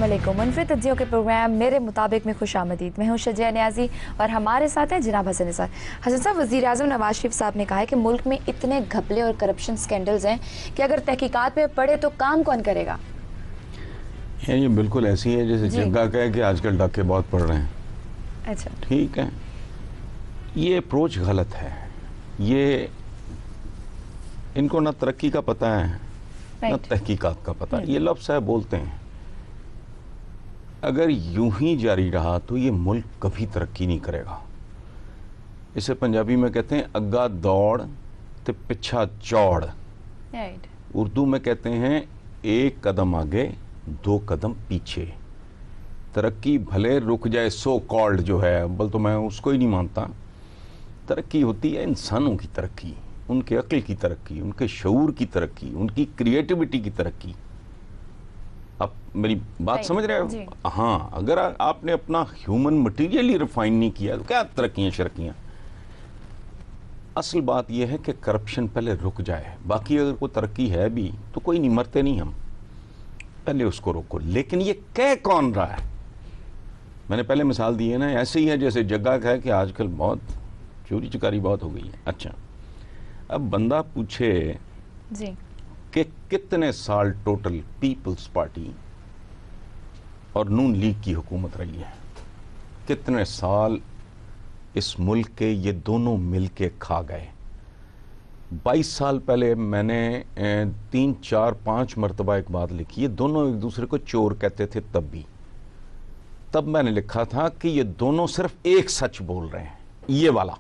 अस्सलाम वालेकुम। मुनफरिद तज्जियों के प्रोग्राम मेरे मुताबिक में खुश आमदीद। मैं हूँ शजिया नियाज़ी और हमारे साथ हैं जनाब हसन निसार। हसन साहब, वज़ीर आज़म नवाज शरीफ साहब ने कहा है कि मुल्क में इतने घपले और करप्शन स्कैंडल्स हैं कि अगर तहकीकात में पड़े तो काम कौन करेगा। ये बिल्कुल ऐसी है जैसे जग्गा कहे कि आजकल डाके बहुत पड़ रहे हैं। अच्छा, ठीक है, ये अप्रोच गलत है। ये इनको ना तरक्की का पता है ना तहकीकात का पता है। ये लफ्ज़ साहब बोलते हैं, अगर यूं ही जारी रहा तो ये मुल्क कभी तरक्की नहीं करेगा। इसे पंजाबी में कहते हैं अग्गा दौड़ ते पिछा चौड़। उर्दू में कहते हैं एक कदम आगे दो कदम पीछे। तरक्की भले रुक जाए सो कॉल्ड जो है, बल तो मैं उसको ही नहीं मानता। तरक्की होती है इंसानों की तरक्की, उनके अक्ल की तरक्की, उनके शऊर की तरक्की, उनकी क्रिएटिविटी की तरक्की। आप मेरी बात समझ रहे हो? हाँ, अगर आपने अपना ह्यूमन मटीरियल ही रिफाइन नहीं किया तो क्या तरक्कियाँ शरक्कियाँ। असल बात यह है कि करप्शन पहले रुक जाए। बाकी अगर कोई तरक्की है भी तो कोई नहीं, मरते नहीं हम, पहले उसको रोको। लेकिन ये कह कौन रहा है? मैंने पहले मिसाल दी है ना, ऐसे ही है जैसे जग्गा का है कि आजकल बहुत चोरी चकारी बहुत हो गई है। अच्छा, अब बंदा पूछे जी कि कितने साल टोटल पीपल्स पार्टी और नून लीग की हुकूमत रही है, कितने साल इस मुल्क के ये दोनों मिलके खा गए। 22 साल पहले मैंने 3, 4, 5 मरतबा एक बात लिखी, ये दोनों एक दूसरे को चोर कहते थे। तब मैंने लिखा था कि ये दोनों सिर्फ एक सच बोल रहे हैं, ये वाला।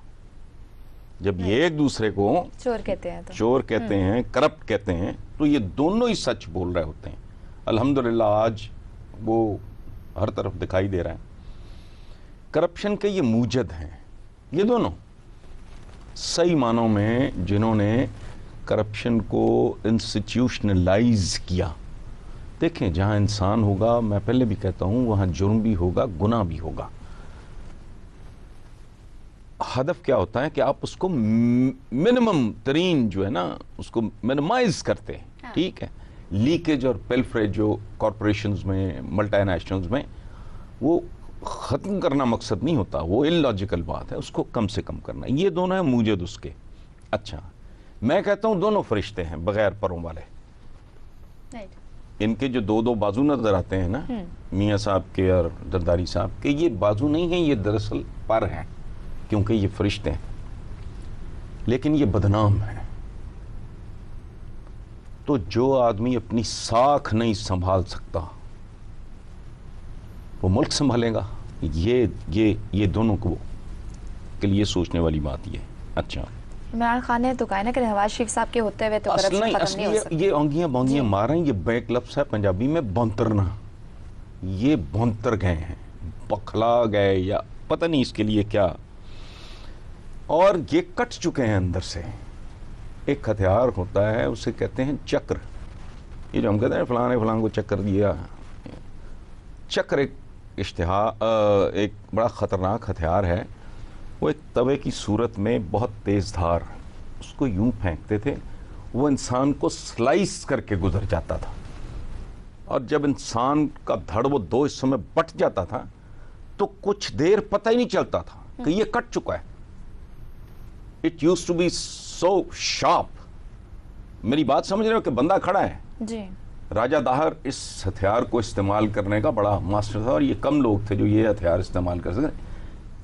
जब ये एक दूसरे को चोर कहते हैं चोर कहते हैं, करप्ट कहते हैं, तो ये दोनों ही सच बोल रहे होते हैं। अल्हम्दुलिल्लाह आज वो हर तरफ दिखाई दे रहा है। करप्शन के ये मूजद हैं, ये दोनों सही मानों में जिन्होंने करप्शन को इंस्टीट्यूशनलाइज किया। देखें, जहां इंसान होगा, मैं पहले भी कहता हूं, वहां जुर्म भी होगा, गुनाह भी होगा। हदफ क्या होता है कि आप उसको मिनिमम तरीन जो है ना, उसको मिनिमाइज करते हैं। हाँ। ठीक है, लीकेज और पिल्फरेज जो कॉरपोरेशंस में, मल्टीनेशनल्स में, वो ख़त्म करना मकसद नहीं होता, वो इलॉजिकल बात है, उसको कम से कम करना। ये दोनों हैं मूजद उसके। अच्छा, मैं कहता हूं दोनों फरिश्ते हैं बगैर परों वाले। इनके जो दो दो बाजू नजर आते हैं ना, मियाँ साहब के और जरदारी साहब के, ये बाजू नहीं है, ये दरअसल पर हैं, क्योंकि ये फरिश्ते हैं, लेकिन ये बदनाम है। तो जो आदमी अपनी साख नहीं संभाल सकता वो मुल्क संभालेगा? ये दोनों को के लिए सोचने वाली बात ये। अच्छा, इमरान खान ने तो कहा ना कि नवाज शरीफ साहब के होते हुए तो करप्शन खत्म नहीं हो सकता। ये औंगियां बौंगियां मार रहे हैं। ये बैक लफ्ज़ है पंजाबी में बौंतरना। ये बौंतर गए हैं, बखला गए, या पता नहीं इसके लिए क्या। और ये कट चुके हैं अंदर से। एक हथियार होता है, उसे कहते हैं चक्र। ये जो हम कहते हैं फलाने फलान को चक्कर दिया, चक्र एक बड़ा ख़तरनाक हथियार है। वो एक तवे की सूरत में बहुत तेज़ धार, उसको यूं फेंकते थे, वो इंसान को स्लाइस करके गुजर जाता था। और जब इंसान का धड़ वो दो हिस्सों में बट जाता था तो कुछ देर पता ही नहीं चलता था कि ये कट चुका है। It used to be so sharp. मेरी बात समझ रहे हो कि बंदा खड़ा है जी। राजा दाहर इस हथियार को इस्तेमाल करने का बड़ा मास्टर था, और ये कम लोग थे जो ये हथियार इस्तेमाल कर सके।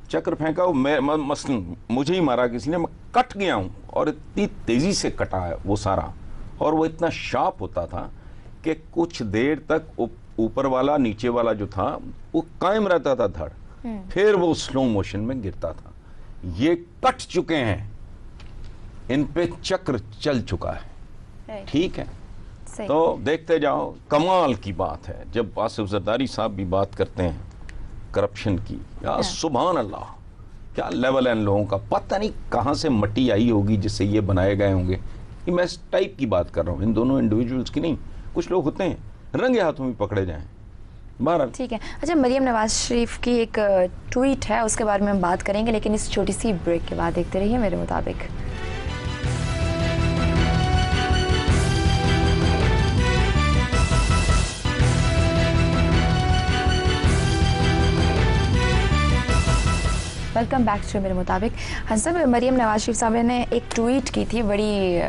चक्र फेंका, मसलन मुझे ही मारा किसी ने, मैं कट गया हूँ, और इतनी तेज़ी से कटा है वो सारा, और वो इतना शार्प होता था कि कुछ देर तक ऊपर वाला नीचे वाला जो था वो कायम रहता था धड़, फिर वो स्लो मोशन में गिरता था। ये कट चुके हैं, इन पे चक्र चल चुका है। ठीक है, तो देखते जाओ। कमाल की बात है जब आसिफ जरदारी साहब भी बात करते हैं करप्शन की, या सुभान अल्लाह, क्या लेवल है इन लोगों का। पता नहीं कहाँ से मट्टी आई होगी जिससे ये बनाए गए होंगे। ये मैं इस टाइप की बात कर रहा हूँ, इन दोनों इंडिविजुअल्स की नहीं। कुछ लोग होते हैं रंगे हाथों में पकड़े जाएं। बहरहाल ठीक है। अच्छा, मरियम नवाज शरीफ की एक ट्वीट है, उसके बारे में हम बात करेंगे, लेकिन इस छोटी सी ब्रेक के बाद देखते रहिए मेरे मुताबिक। वेलकम बैक टू मेरे मुताबिक। हाँ साहब, मरियम नवाज शरीफ साहब ने एक ट्वीट की थी, बड़ी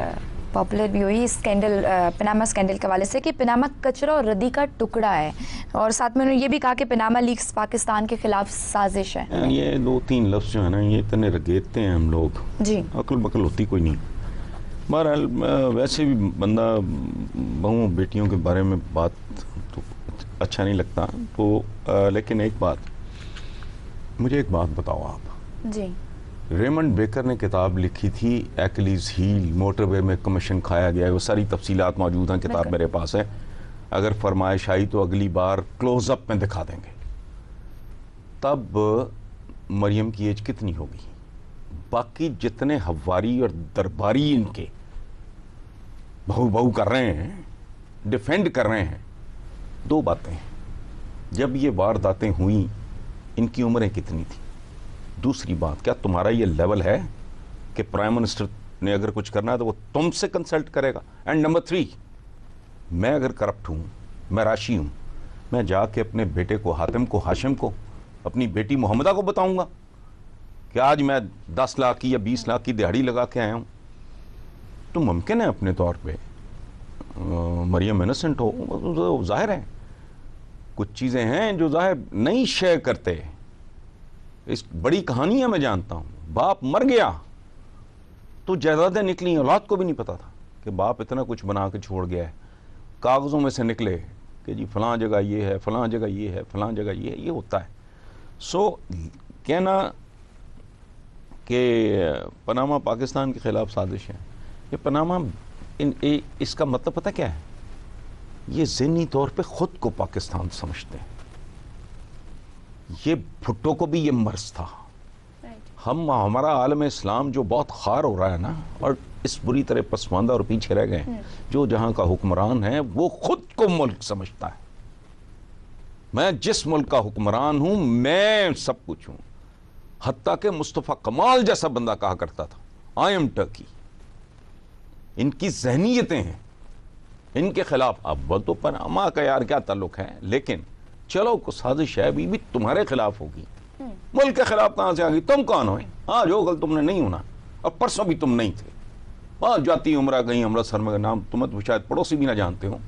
पॉपुलर भी हुई स्कैंडल, पनामा स्कैंडल के हवाले से, कि पनामा कचरा और रद्दी का टुकड़ा है, और साथ में उन्होंने ये भी कहा कि पनामा लीक्स पाकिस्तान के खिलाफ साजिश है। ये 2-3 लफ्ज़ जो है ना, ये इतने रगेते हैं हम लोग, जी अकल बकल होती कोई नहीं। बहरहाल वैसे भी बंदा बहू बेटियों के बारे में बात तो अच्छा नहीं लगता, तो लेकिन एक बात, मुझे एक बात बताओ आप जी। रेमंड बेकर ने किताब लिखी थी एक्लीज हील, मोटरवे में कमीशन खाया गया है, वो सारी तफसीलात मौजूद हैं, किताब मेरे पास है। अगर फरमाइश आई तो अगली बार क्लोजअप में दिखा देंगे। तब मरियम की एज कितनी होगी? बाकी जितने हवारी और दरबारी इनके बहू बहू कर रहे हैं, डिफेंड कर रहे हैं, दो बातें हैं। जब ये वारदातें हुई इनकी उम्रें कितनी थी? दूसरी बात, क्या तुम्हारा ये लेवल है कि प्राइम मिनिस्टर ने अगर कुछ करना है तो वो तुमसे कंसल्ट करेगा? एंड नंबर 3, मैं अगर करप्ट हूँ, मैं राशि हूँ, मैं जाके अपने बेटे को, हातिम को, हाशिम को, अपनी बेटी मोहम्मदा को बताऊंगा कि आज मैं 10 लाख की या 20 लाख की दिहाड़ी लगा के आया हूँ? तो मुमकिन है अपने तौर पे मरियम इनोसेंट हो, तो जाहिर है कुछ चीज़ें हैं जो जाहिर नहीं शेयर करते। इस बड़ी कहानियां मैं जानता हूँ, बाप मर गया तो जायदादें निकली, औलाद को भी नहीं पता था कि बाप इतना कुछ बना के छोड़ गया है। कागज़ों में से निकले कि जी फलां जगह ये है, फलां जगह ये है, फलां जगह ये है, ये होता है। सो कहना कि पनामा पाकिस्तान के ख़िलाफ़ साजिश है, ये पनामा इसका मतलब पता क्या है? ये ज़हनी तौर पे ख़ुद को पाकिस्तान समझते हैं। ये भुट्टो को भी ये मर्ज था। हमारा आलम इस्लाम जो बहुत खार हो रहा है ना, और इस बुरी तरह पसमानदा और पीछे रह गए, जो जहाँ का हुक्मरान है वो खुद को मुल्क समझता है। मैं जिस मुल्क का हुक्मरान हूँ, मैं सब कुछ हूँ। हत्ता के मुस्तफ़ा कमाल जैसा बंदा कहा करता था, आई एम टर्की। इनकी जहनीयतें हैं, इनके खिलाफ। अब तो पनामा का यार क्या ताल्लुक है, लेकिन चलो को साजिश है भी तुम्हारे खिलाफ होगी। मुल्क के खिलाफ कहां से आ गई? तुम कौन हो? आज हो, कल तुमने नहीं होना, और परसों भी तुम नहीं थे। आज जाती उम्रा कहीं अमृतसर में, नाम तुम्हें तो शायद पड़ोसी भी ना जानते हो,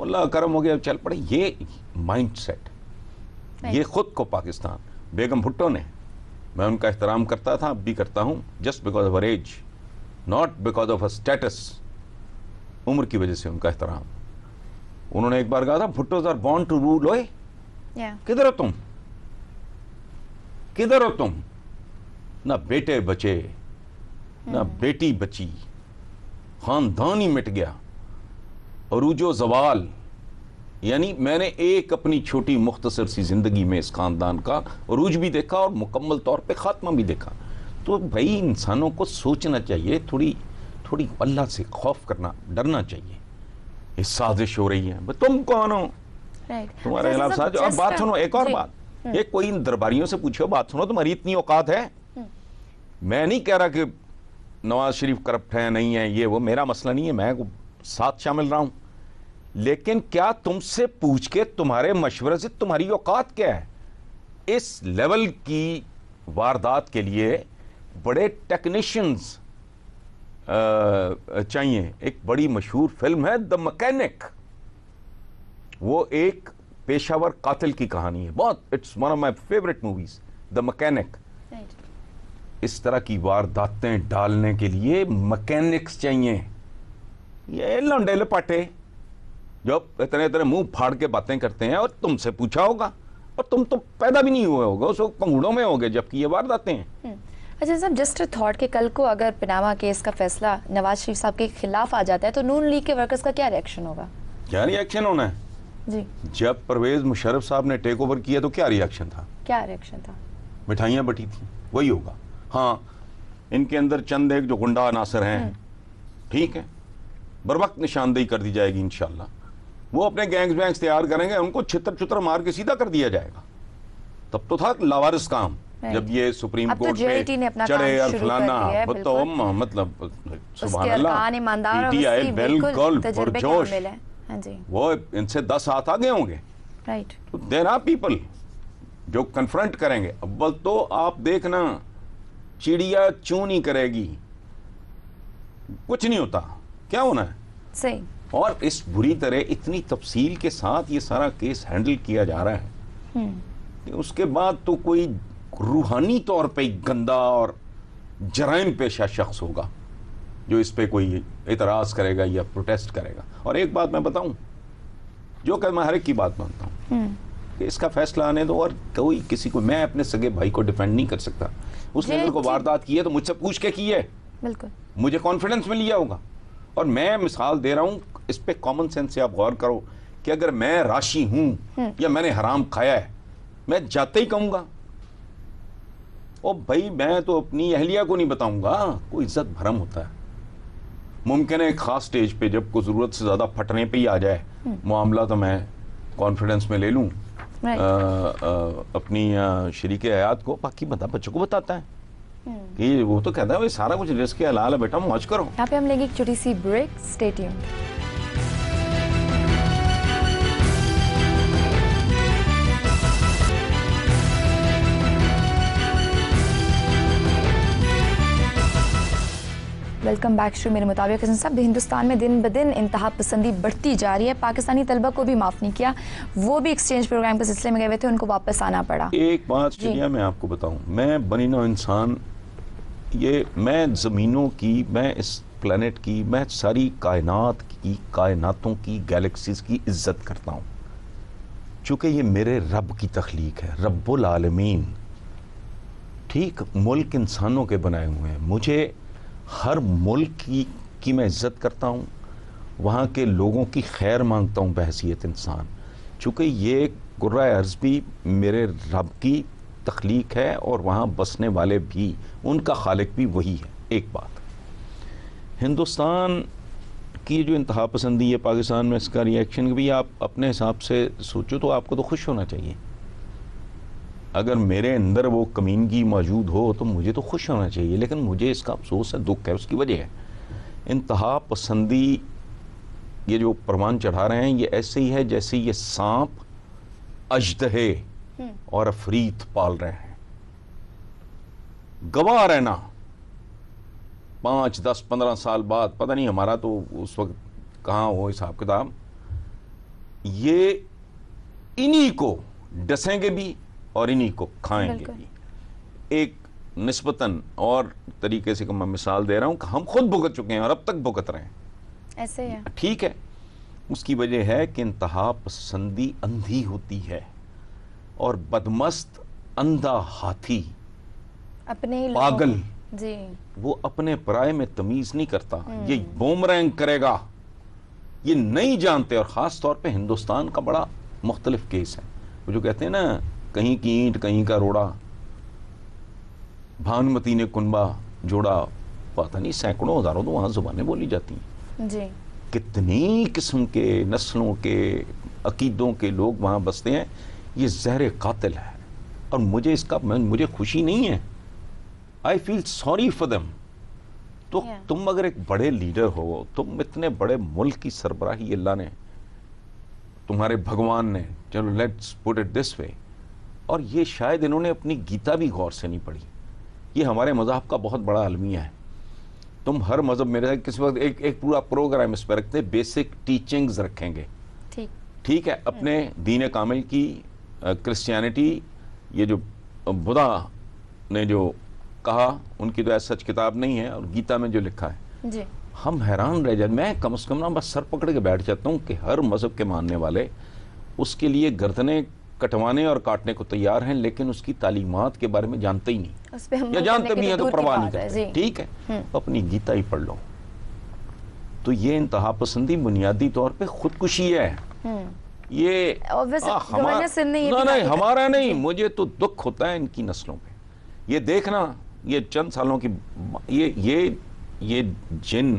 अल्लाह करम हो गया, चल पड़े। ये माइंड सेट, ये खुद को पाकिस्तान। बेगम भुट्टो ने, मैं उनका एहतराम करता था, अब भी करता हूँ, just because of her age, not because of her status. उम्र की वजह से उनका एहतराम। उन्होंने एक बार कहा था, भुट्टोज आर बॉर्न टू रूल। ओए किधर हो तुम? किधर हो तुम? ना बेटे बचे, ना बेटी बची, खानदान ही मिट गया, अरूजो जवाल। यानी मैंने एक अपनी छोटी मुख्तसर सी जिंदगी में इस खानदान का अरूज भी देखा और मुकम्मल तौर पे खात्मा भी देखा। तो भाई इंसानों को सोचना चाहिए, थोड़ी थोड़ी अल्लाह से खौफ करना, डरना चाहिए। इस साजिश हो रही है, तुम कौन हो? तुम्हारे खिलाफ साजिश। और बात सुनो, एक और बात, ये कोई दरबारियों से पूछो, बात सुनो, तुम्हारी इतनी औकात है? मैं नहीं कह रहा कि नवाज शरीफ करप्ट है, नहीं है, ये वो मेरा मसला नहीं है, मैं साथ शामिल रहा हूं, लेकिन क्या तुमसे पूछ के, तुम्हारे मशवरे से, तुम्हारी औकात क्या है? इस लेवल की वारदात के लिए बड़े टेक्नीशियंस चाहिए। एक बड़ी मशहूर फिल्म है द मैकेनिक, वो एक पेशावर कातिल की कहानी है, बहुत, it's one of my favourite movies, the mechanic. इस तरह की वारदातें डालने के लिए मैकेनिक्स चाहिए। ये लंडे लपाटे जो इतने इतने मुंह फाड़ के बातें करते हैं, और तुमसे पूछा होगा, और तुम तो पैदा भी नहीं हुए होगा, उस पंगुड़ों में होगे जबकि ये वारदातें हैं। अच्छा साहब, जस्ट थॉट कि कल को अगर पनामा केस का फैसला नवाज शरीफ साहब के खिलाफ आ जाता है तो नून लीग के वर्कर्स का क्या रिएक्शन होगा? क्या रिएक्शन होना है जी? जब परवेज मुशर्रफ साहब ने टेक ओवर किया तो क्या रिएक्शन था? क्या रिएक्शन था? मिठाइयाँ बटी थी, वही होगा। हाँ, इनके अंदर चंद एक जो गुंडा अनासर हैं, ठीक है, बर वक्त निशानदेही कर दी जाएगी इंशाल्लाह। वो अपने गैंग्स तैयार करेंगे, उनको छितर छुतर मार के सीधा कर दिया जाएगा। तब तो था लावारिस काम, जब ये सुप्रीम कोर्ट पे चढ़े और फलाना, तो मतलब सुभान अल्लाह, पीटीआई बिल्कुल पुरजोश, वो इनसे 10 हाथ आगे होंगे। राइट, देयर आर पीपल جو کنفرنٹ کریں گے. اول تو آپ دیکھنا چڑیا چوں نہیں کرے گی, کچھ نہیں ہوتا, کیا ہونا ہے. صحیح. اور اس بری طرح اتنی تفصیل کے ساتھ یہ سارا کیس ہینڈل کیا جا رہا ہے کہ اس کے بعد تو کوئی روحانی طور پہ گندا اور جرائم پیشہ شخص ہوگا جو اس پہ کوئی اعتراض کرے گا یا پروٹیسٹ کرے گا. اور ایک بات میں بتاؤں, جو کہ میں ہر ایک کی بات مانتا ہوں کہ اس کا فیصلہ آنے دو, اور کوئی کسی کو, میں اپنے سگے بھائی کو ڈیفینڈ نہیں کر سکتا. اس نے اگر کو واردات کی ہے تو مجھ سے پوچھ کے کی ہے, بالکل مجھے کانفیڈنس میں لیا ہوگا. اور میں مثال دے رہا ہوں, اس پہ کامن سینس سے آپ غور کرو کہ اگر میں راشی ہوں یا میں نے حرام کھایا ہے, میں جاتے ہی کہوں گا او بھائی میں تو اپنی اہلیہ کو نہیں بتاؤں گا. کوئی عزت بھرم ہوتا ہے. ممکن ہے ایک خاص سٹیج پہ جب کوئی ضرورت سے زیادہ پھٹنے پہ ہی آ جائے معاملہ تو میں کانفیڈنس میں لے لوں اپنی شریک حیات کو, باقی بچوں کو بتاتا ہے کہ وہ تو کہتا ہے سارا کچھ رزق حلال ہے بیٹا, موج کرو. یہاں پہ ہم لیں گے ایک چھوٹی سی break, stay tuned. Welcome back to میرے مطابق. حسن صاحب, ہندوستان میں دن بدن انتہا پسندی بڑھتی جا رہی ہے. پاکستانی طلبہ کو بھی معاف نہیں کیا, وہ بھی ایکسچینج پروگرام کے سلسلے میں گئے ہوئے تھے, ان کو واپس آنا پڑا. ایک بات چلیے میں آپ کو بتاؤں, میں بنی نوع انسان, یہ میں زمینوں کی, میں اس پلانٹ کی, میں ساری کائنات کی, کائناتوں کی, گیلیکسیز کی عزت کرتا ہوں, چونکہ یہ میرے رب کی تخلیق ہے, رب العالمین. ٹھیک, ملک انسانوں کے بنائے ہوئے ہیں. مجھے ہر ملک کی میں عزت کرتا ہوں, وہاں کے لوگوں کی خیر مانگتا ہوں بحیثیت انسان, چونکہ یہ کرۂ ارض بھی میرے رب کی تخلیق ہے اور وہاں بسنے والے بھی, ان کا خالق بھی وہی ہے. ایک بات, ہندوستان کی جو انتہا پسندی ہے پاکستان میں, اس کا ریئیکشن بھی آپ اپنے حساب سے سوچو تو آپ کو تو خوش ہونا چاہیے. اگر میرے اندر وہ کمینگی موجود ہو تو مجھے تو خوش ہونا چاہیے, لیکن مجھے اس کا افسوس ہے, دکھ ہے. اس کی وجہ ہے انتہا پسندی. یہ جو پروان چڑھا رہے ہیں یہ ایسے ہی ہے جیسے یہ سانپ اژدہے اور عفریت پال رہے ہیں. گواہ رہنا 5, 10, 15 سال بعد, پتہ نہیں ہمارا تو اس وقت کہاں ہو حساب کتاب, یہ انہی کو ڈسیں گے بھی اور انہی کو کھائیں گے بھی. ایک نسبتاً اور طریقے سے میں مثال دے رہا ہوں کہ ہم خود بھگت چکے ہیں اور اب تک بھگت رہے ہیں. ایسے ہے. ٹھیک ہے, اس کی وجہ ہے کہ انتہا پسندی اندھی ہوتی ہے اور بدمست اندھا ہاتھی, اپنے پاگل, جی, وہ اپنے پرائے میں تمیز نہیں کرتا. یہ بومرینگ کرے گا, یہ نہیں جانتے. اور خاص طور پہ ہندوستان کا بڑا مختلف کیس ہے. وہ جو کہتے ہیں نا, کہیں کی اینٹ کہیں کا روڑا, بھانمتی نے کنبا جوڑا, پتہ نہیں سینکڑوں ہزاروں تو وہاں زبانیں بولی جاتی ہیں. جی, کتنی قسم کے نسلوں کے عقیدوں کے لوگ وہاں بستے ہیں. یہ زہر قاتل ہے اور مجھے اس کا مجھے خوشی نہیں ہے. آئی فیل سوری فار دم. تو تم اگر ایک بڑے لیڈر ہو, تم اتنے بڑے ملک کی سربراہی اللہ نے, تمہارے بھگوان نے, چلو لیٹس پٹ اٹ دس وے, اور یہ شاید انہوں نے اپنی گیتا بھی غور سے نہیں پڑھی. یہ ہمارے مذہب کا بہت بڑا المیہ ہے. تم ہر مذہب میرے کسی وقت ایک پورا پروگرام اس پہ رکھتے, بیسک ٹیچنگز رکھیں گے. ٹھیک ہے, اپنے دین کامل کی کرسچینٹی, یہ جو بدھا نے جو کہا, ان کی تو ایسا سچ کتاب نہیں ہے, اور گیتا میں جو لکھا ہے, جی, ہم حیران رہ جاتے. میں کم از کم نا بس سر پکڑ کے بیٹھ جاتا ہوں کہ ہر مذہب کے ماننے والے اس کے لیے گردنیں کٹوانے اور کاٹنے کو تیار ہیں, لیکن اس کی تعلیمات کے بارے میں جانتے ہی نہیں, یا جانتے بھی ہیں تو پرواہ نہیں کرتے. ٹھیک ہے, اپنی گیتا ہی پڑھ لو. تو یہ انتہا پسندی بنیادی طور پہ خودکشی ہے. یہ ہمارا نہیں, مجھے تو دکھ ہوتا ہے ان کی نسلوں پہ. یہ دیکھنا, یہ چند سالوں کی یہ جن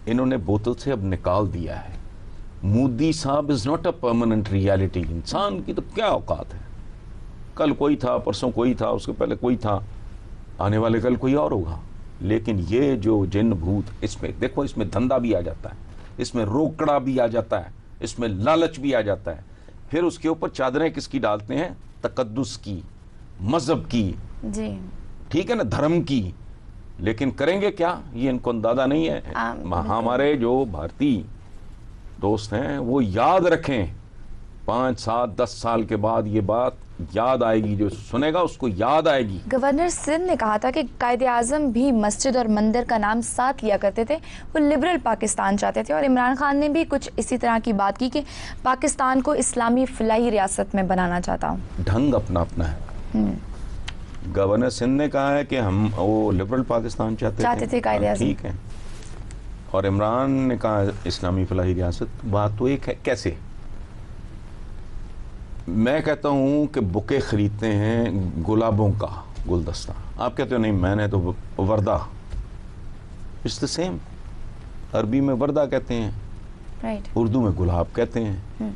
انہوں نے بوتل سے اب نکال دیا ہے. مودی صاحب is not a permanent reality. انسان کی تو کیا اوقات ہے, کل کوئی تھا, پرسوں کوئی تھا, اس کے پہلے کوئی تھا, آنے والے کل کوئی اور ہوگا. لیکن یہ جو جن بھوت, اس میں دیکھو, اس میں دھندا بھی آ جاتا ہے, اس میں روکڑا بھی آ جاتا ہے, اس میں لالچ بھی آ جاتا ہے. پھر اس کے اوپر چادریں کس کی ڈالتے ہیں, तकद्दुस की, मजहब की, जी ठीक है ना, धर्म की, लेकिन करेंगे क्या ये इनको अंदाजा नहीं है। हमारे जो भारतीय दोस्त हैं वो याद रखें, 5, 7, 10 साल के बाद ये बात याद आएगी, जो सुनेगा उसको याद आएगी। गवर्नर सिंध ने कहा था कि कायदे आजम भी मस्जिद और मंदिर का नाम साथ लिया करते थे, वो लिबरल पाकिस्तान चाहते थे, और इमरान खान ने भी कुछ इसी तरह की बात की कि पाकिस्तान को इस्लामी फलाही रियासत में बनाना चाहता हूँ। ढंग अपना अपना है। गवर्नर सिंध ने कहा है कि हम वो लिबरल पाकिस्तान चाहते थे कायदे आज़म। ठीक है, और इमरान ने कहा इस्लामी फलाही रियासत। बात तो एक है, कैसे? मैं कहता हूँ कि बुके खरीदते हैं गुलाबों का गुलदस्ता, आप कहते हो नहीं मैंने तो वर्दा, इट्स द सेम। अरबी में वर्दा कहते हैं, राइट, उर्दू में गुलाब कहते हैं,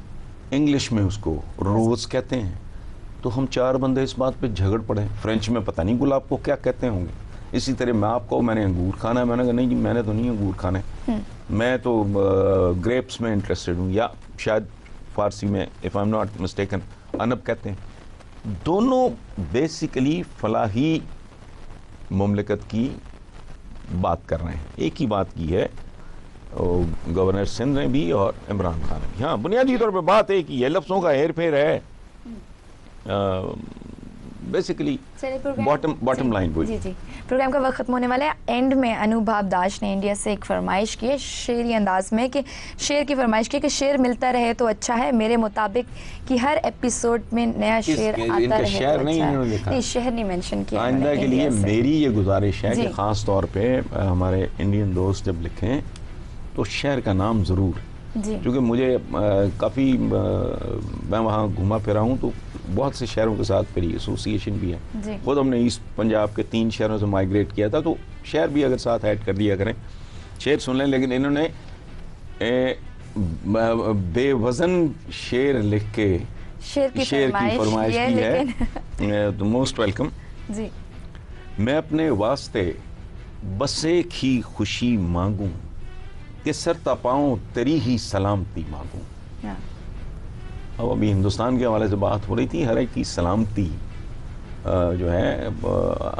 इंग्लिश में उसको रोज़ कहते हैं। तो हम 4 बंदे इस बात पे झगड़ पड़े, फ्रेंच में पता नहीं गुलाब को क्या कहते होंगे। इसी तरह मैं आपको, मैंने अंगूर खाना है, मैंने कहा नहीं जी मैंने तो नहीं अंगूर खाना है, मैं तो ग्रेप्स में इंटरेस्टेड हूँ, या शायद फारसी में if I am not mistaken अनब कहते हैं। दोनों बेसिकली फलाही मुमलिकत की बात कर रहे हैं, एक ही बात की है गवर्नर सिंध ने भी और इमरान खान ने भी। हाँ, बुनियादी तौर पर बात एक ही है, लफ्ज़ों का हेर फेर है, बेसिकली बॉटम लाइन वही। जी जी, प्रोग्राम का वक्त खत्म होने वाला है। एंड में अनुभव दाश ने इंडिया से एक फरमाइश की है शेरी अंदाज में, कि शेर की फरमाइश की कि शेर मिलता रहे तो अच्छा है, मेरे मुताबिक कि हर एपिसोड में नया शेर आता रहे तो अच्छा है। नहीं, शहर नहीं मेंशन किया। आइंदा के लिए मेरी ये गुजारिश है कि ख़ास तौर पे हमारे इंडियन दोस्त जब लिखें तो शहर का नाम ज़रूर, क्योंकि मुझे काफ़ी मैं वहाँ घुमा फिरा हूँ तो बहुत से शहरों के साथ मेरी एसोसिएशन भी है। खुद हमने ईस्ट पंजाब के 3 शहरों से माइग्रेट किया था, तो शहर भी अगर साथ ऐड कर दिया करें, शेर सुन लें। लेकिन इन्होंने बेवजन शेर लिख के शेर की फरमाइश की है, तो मोस्ट वेलकम जी। मैं अपने वास्ते बस एक ही खुशी मांगूं कि सर तपाऊं तेरी ही सलामती मांगूं। अब अभी हिंदुस्तान के हवाले से बात हो रही थी, हर एक की सलामती जो है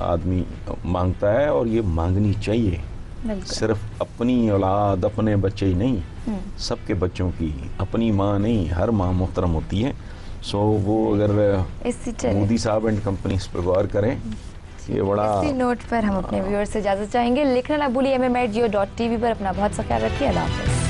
आदमी मांगता है, और ये मांगनी चाहिए। सिर्फ अपनी औलाद, अपने बच्चे ही नहीं, सबके बच्चों की। अपनी माँ नहीं, हर माँ मोहतरम होती है। सो वो अगर मोदी साहब एंड कंपनी इस पर गौर करें, ये बड़ा। इसी नोट पर हम अपने व्यूअर्स से इजाज़त चाहेंगे। लिखना ना भूलिए mm@geo.tv पर। अपना बहुत सा ख्याल रखिए। अल्लाह हाफ़िज़।